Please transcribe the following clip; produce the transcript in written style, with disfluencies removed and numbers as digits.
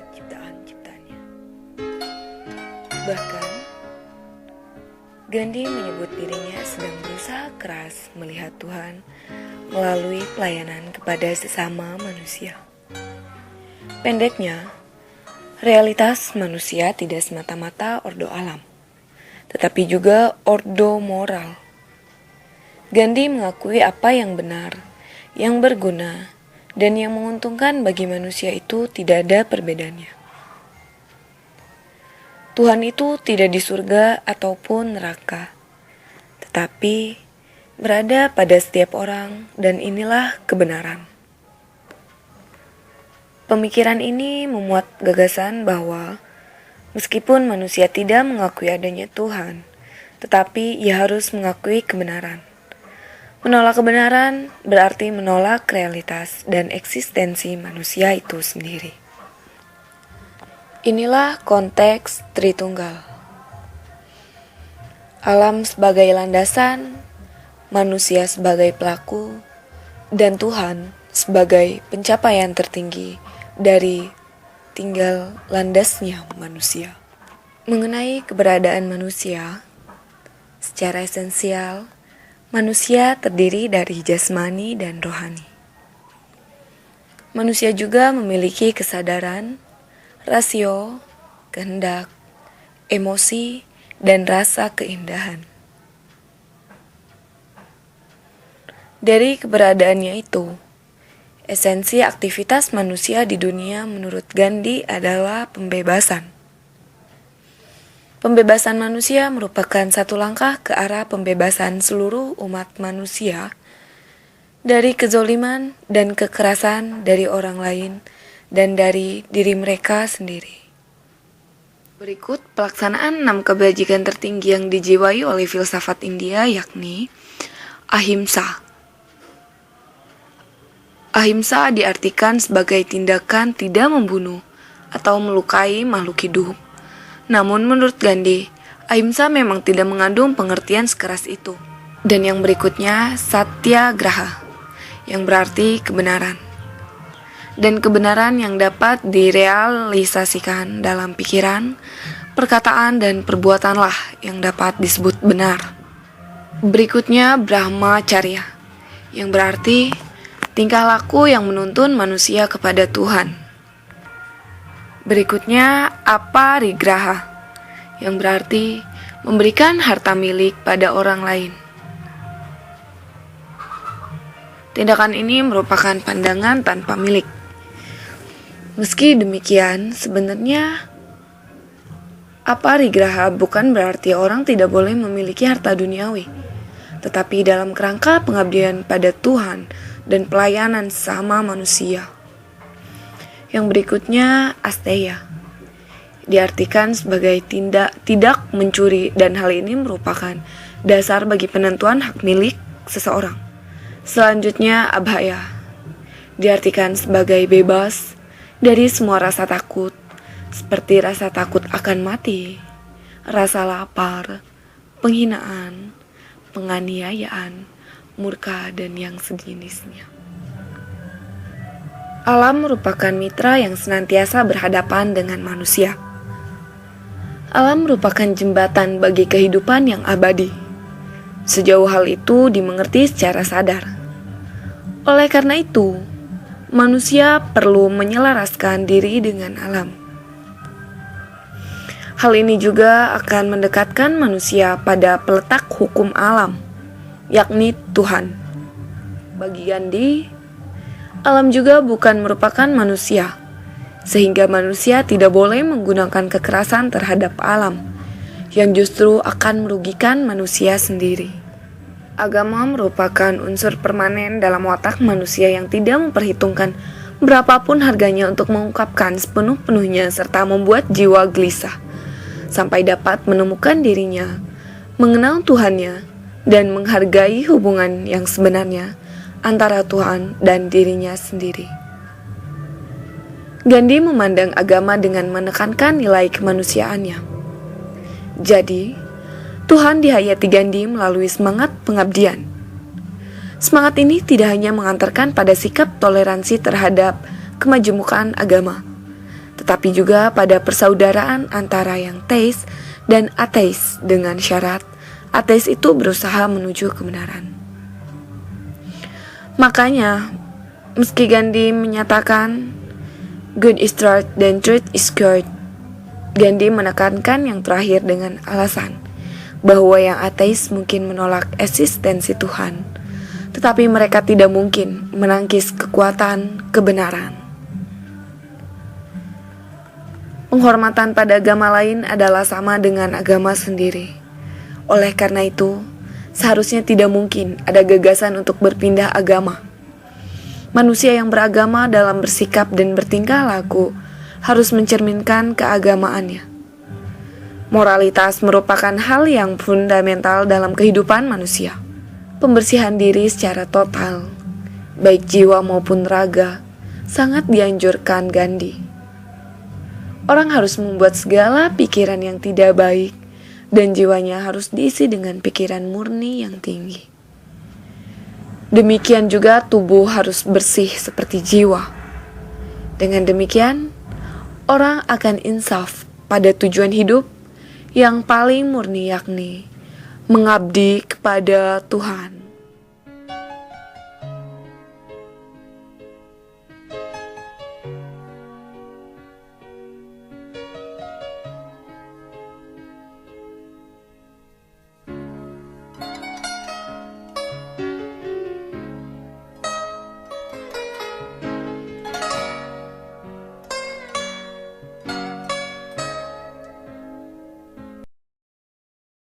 Ciptaan-ciptaannya. Bahkan, Gandhi menyebut dirinya sedang berusaha keras melihat Tuhan melalui pelayanan kepada sesama manusia. Pendeknya, realitas manusia tidak semata-mata ordo alam, tetapi juga ordo moral. Gandhi mengakui apa yang benar, yang berguna, dan yang menguntungkan bagi manusia itu tidak ada perbedaannya. Tuhan itu tidak di surga ataupun neraka, tetapi berada pada setiap orang, dan inilah kebenaran. Pemikiran ini memuat gagasan bahwa meskipun manusia tidak mengakui adanya Tuhan, tetapi ia harus mengakui kebenaran. Menolak kebenaran berarti menolak realitas dan eksistensi manusia itu sendiri. Inilah konteks Tritunggal. Alam sebagai landasan, manusia sebagai pelaku, dan Tuhan sebagai pencapaian tertinggi dari tinggal landasnya manusia. Mengenai keberadaan manusia, secara esensial, manusia terdiri dari jasmani dan rohani. Manusia juga memiliki kesadaran, rasio, kehendak, emosi, dan rasa keindahan. Dari keberadaannya itu, esensi aktivitas manusia di dunia menurut Gandhi adalah pembebasan. Pembebasan manusia merupakan satu langkah ke arah pembebasan seluruh umat manusia dari kezoliman dan kekerasan dari orang lain dan dari diri mereka sendiri. Berikut pelaksanaan 6 kebajikan tertinggi yang dijiwai oleh filsafat India, yakni ahimsa. Ahimsa diartikan sebagai tindakan tidak membunuh atau melukai makhluk hidup. Namun menurut Gandhi, ahimsa memang tidak mengandung pengertian sekeras itu. Dan yang berikutnya, satyagraha, yang berarti kebenaran. Dan kebenaran yang dapat direalisasikan dalam pikiran, perkataan, dan perbuatanlah yang dapat disebut benar. Berikutnya brahmacharya, yang berarti tingkah laku yang menuntun manusia kepada Tuhan. Berikutnya aparigraha, yang berarti memberikan harta milik pada orang lain. Tindakan ini merupakan pandangan tanpa milik. Meski demikian, sebenarnya aparigraha bukan berarti orang tidak boleh memiliki harta duniawi, tetapi dalam kerangka pengabdian pada Tuhan dan pelayanan sama manusia. Yang berikutnya asteya, diartikan sebagai tidak mencuri, dan hal ini merupakan dasar bagi penentuan hak milik seseorang. Selanjutnya abhaya, diartikan sebagai bebas dari semua rasa takut, seperti rasa takut akan mati, rasa lapar, penghinaan, penganiayaan, murka, dan yang sejenisnya. Alam merupakan mitra yang senantiasa berhadapan dengan manusia. Alam merupakan jembatan bagi kehidupan yang abadi. Sejauh hal itu dimengerti secara sadar. Oleh karena itu, manusia perlu menyelaraskan diri dengan alam. Hal ini juga akan mendekatkan manusia pada peletak hukum alam, yakni Tuhan. Bagi Gandhi, alam juga bukan merupakan manusia, sehingga manusia tidak boleh menggunakan kekerasan terhadap alam, yang justru akan merugikan manusia sendiri. Agama merupakan unsur permanen dalam watak manusia yang tidak memperhitungkan berapapun harganya untuk mengungkapkan sepenuh-penuhnya serta membuat jiwa gelisah. sampai dapat menemukan dirinya, mengenal Tuhannya, dan menghargai hubungan yang sebenarnya antara Tuhan dan dirinya sendiri. Gandhi memandang agama dengan menekankan nilai kemanusiaannya. Jadi, Tuhan dihayati Gandhi melalui semangat pengabdian. Semangat ini tidak hanya mengantarkan pada sikap toleransi terhadap kemajemukan agama, tetapi juga pada persaudaraan antara yang teis dan ateis dengan syarat ateis itu berusaha menuju kebenaran. Makanya, meski Gandhi menyatakan good is truth dan truth is good, Gandhi menekankan yang terakhir dengan alasan bahwa yang ateis mungkin menolak eksistensi Tuhan, tetapi mereka tidak mungkin menangkis kekuatan kebenaran. Penghormatan pada agama lain adalah sama dengan agama sendiri. Oleh karena itu, seharusnya tidak mungkin ada gagasan untuk berpindah agama. Manusia yang beragama dalam bersikap dan bertingkah laku harus mencerminkan keagamaannya. Moralitas merupakan hal yang fundamental dalam kehidupan manusia. Pembersihan diri secara total, baik jiwa maupun raga, sangat dianjurkan Gandhi. Orang harus membuat segala pikiran yang tidak baik, dan jiwanya harus diisi dengan pikiran murni yang tinggi. Demikian juga tubuh harus bersih seperti jiwa. Dengan demikian, orang akan insaf pada tujuan hidup yang paling murni, yakni mengabdi kepada Tuhan.